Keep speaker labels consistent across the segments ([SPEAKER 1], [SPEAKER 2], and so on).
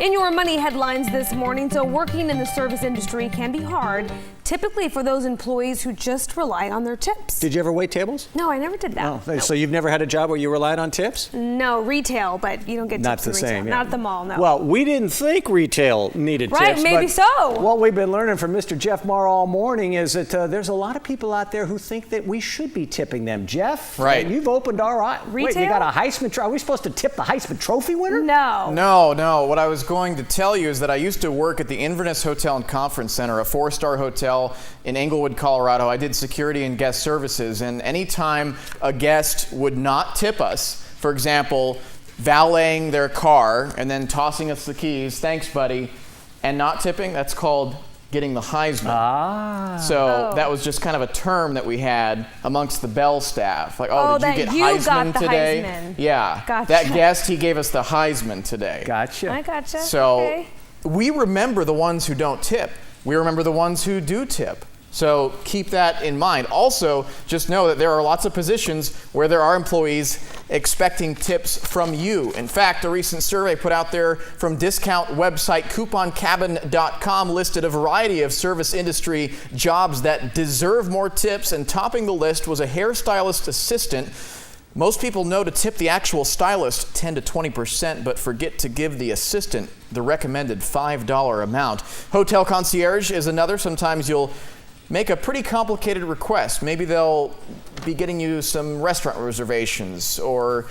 [SPEAKER 1] In your money headlines this morning, so working in the service industry can be hard, typically for those employees who just rely on their tips.
[SPEAKER 2] Did you ever wait tables?
[SPEAKER 1] No, I never did that.
[SPEAKER 2] Oh,
[SPEAKER 1] No.
[SPEAKER 2] So you've never had a job where you relied on tips?
[SPEAKER 1] No, retail, but you don't get
[SPEAKER 2] Not
[SPEAKER 1] tips
[SPEAKER 2] the
[SPEAKER 1] in retail.
[SPEAKER 2] same. Yeah.
[SPEAKER 1] Not at the mall, no.
[SPEAKER 2] Well, we didn't think retail needed tips.
[SPEAKER 1] Right, maybe
[SPEAKER 2] but
[SPEAKER 1] so.
[SPEAKER 2] What we've been learning from Mr. Jeff Maher all morning is that there's a lot of people out there who think that we should be tipping them. Jeff,
[SPEAKER 3] right.
[SPEAKER 2] You've opened our eyes. Wait, you
[SPEAKER 1] Retail?
[SPEAKER 2] got a Heisman Trophy? Are we supposed to tip the Heisman Trophy winner?
[SPEAKER 1] No.
[SPEAKER 3] No. What I was going to tell you is that I used to work at the Inverness Hotel and Conference Center, a 4-star hotel in Englewood, Colorado. I did security and guest services, and anytime a guest would not tip us, for example, valeting their car and then tossing us the keys, thanks buddy, and not tipping, that's called getting the Heisman. So that was just kind of a term that we had amongst the Bell staff. Like, did you get Heisman today?
[SPEAKER 1] Heisman.
[SPEAKER 3] Yeah.
[SPEAKER 1] Gotcha.
[SPEAKER 3] That guest, he gave us the Heisman today.
[SPEAKER 2] Gotcha.
[SPEAKER 1] I gotcha.
[SPEAKER 3] So
[SPEAKER 1] okay.
[SPEAKER 3] we remember the ones who don't tip. We remember the ones who do tip. So keep that in mind. Also, just know that there are lots of positions where there are employees expecting tips from you. In fact, a recent survey put out there from discount website couponcabin.com listed a variety of service industry jobs that deserve more tips, and topping the list was a hairstylist assistant. Most people know to tip the actual stylist 10 to 20%, but forget to give the assistant the recommended $5 amount. Hotel concierge is another. Sometimes you'll make a pretty complicated request. Maybe they'll be getting you some restaurant reservations, or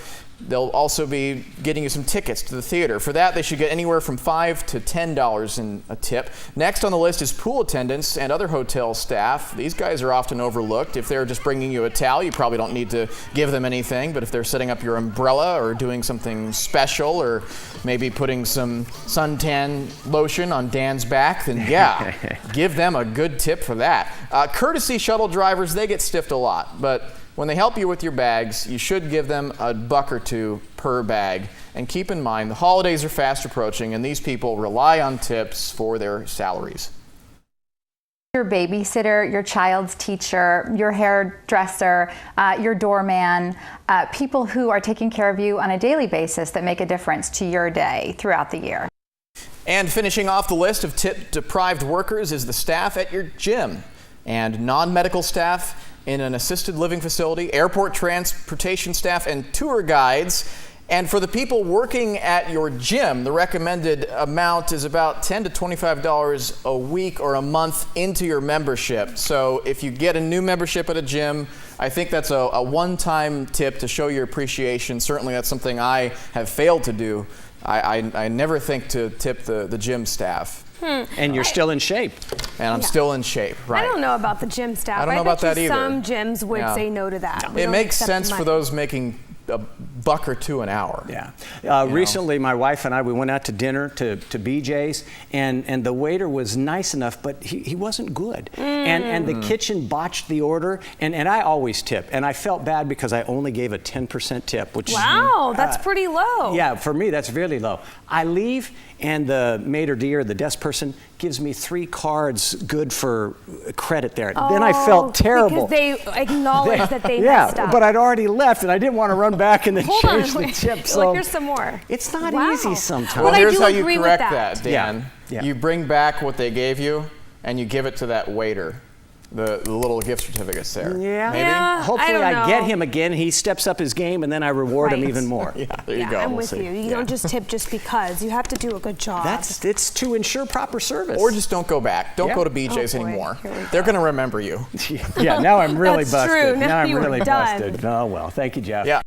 [SPEAKER 3] they'll also be getting you some tickets to the theater. For that, they should get anywhere from $5 to $10 in a tip. Next on the list is pool attendants and other hotel staff. These guys are often overlooked. If they're just bringing you a towel, you probably don't need to give them anything. But if they're setting up your umbrella or doing something special, or maybe putting some suntan lotion on Dan's back, then yeah, give them a good tip for that. Courtesy shuttle drivers, they get stiffed a lot, but when they help you with your bags, you should give them $1 or $2 per bag. And keep in mind, the holidays are fast approaching, and these people rely on tips for their salaries.
[SPEAKER 4] Your babysitter, your child's teacher, your hairdresser, your doorman, people who are taking care of you on a daily basis that make a difference to your day throughout the year.
[SPEAKER 3] And finishing off the list of tip-deprived workers is the staff at your gym and non-medical staff in an assisted living facility, airport transportation staff, and tour guides. And for the people working at your gym, the recommended amount is about $10 to $25 a week or a month into your membership. So if you get a new membership at a gym, I think that's a one-time tip to show your appreciation. Certainly that's something I have failed to do. I never think to tip the gym staff.
[SPEAKER 2] And you're still in shape.
[SPEAKER 3] And I'm still in shape, right?
[SPEAKER 1] I don't know about the gym staff.
[SPEAKER 3] I don't know about that either.
[SPEAKER 1] Some gyms would say no to that.
[SPEAKER 3] It makes sense for those making $1 or $2 an hour.
[SPEAKER 2] Yeah. Recently, my wife and I, we went out to dinner to BJ's, and the waiter was nice enough, but he wasn't good. And the kitchen botched the order, and I always tip. And I felt bad because I only gave a 10% tip, which
[SPEAKER 1] wow, that's pretty low.
[SPEAKER 2] Yeah, for me, that's really low. I leave, and the maitre d', the desk person, gives me 3 cards good for credit there. Then I felt terrible.
[SPEAKER 1] Because they acknowledged that they messed up.
[SPEAKER 2] But I'd already left, and I didn't want to run back and then change the tip. So
[SPEAKER 1] well, here's some more.
[SPEAKER 2] It's not easy sometimes.
[SPEAKER 3] Well,
[SPEAKER 1] But
[SPEAKER 3] here's how
[SPEAKER 1] I do
[SPEAKER 3] you
[SPEAKER 1] agree with
[SPEAKER 3] correct
[SPEAKER 1] that.
[SPEAKER 3] that, Dan.
[SPEAKER 2] Yeah.
[SPEAKER 3] You bring back what they gave you, and you give it to that waiter. The little gift certificates there.
[SPEAKER 2] Yeah.
[SPEAKER 3] Maybe?
[SPEAKER 1] Yeah,
[SPEAKER 2] Hopefully
[SPEAKER 1] I don't
[SPEAKER 2] get
[SPEAKER 1] know.
[SPEAKER 2] him again. He steps up his game, and then I reward him even more.
[SPEAKER 3] Yeah, there you go.
[SPEAKER 1] I'm
[SPEAKER 3] We'll
[SPEAKER 1] with
[SPEAKER 3] see.
[SPEAKER 1] you. You don't just tip just because. You have to do a good job.
[SPEAKER 2] It's to ensure proper service.
[SPEAKER 3] Or just don't go back. Don't go to BJ's
[SPEAKER 1] Oh, boy.
[SPEAKER 3] anymore.
[SPEAKER 1] Here we go.
[SPEAKER 3] They're going to remember you.
[SPEAKER 2] Yeah, now I'm really
[SPEAKER 1] That's
[SPEAKER 2] busted.
[SPEAKER 1] true. Now
[SPEAKER 2] I'm
[SPEAKER 1] you are
[SPEAKER 2] really
[SPEAKER 1] done.
[SPEAKER 2] busted. Oh, well. Thank you, Jeff.
[SPEAKER 3] Yeah.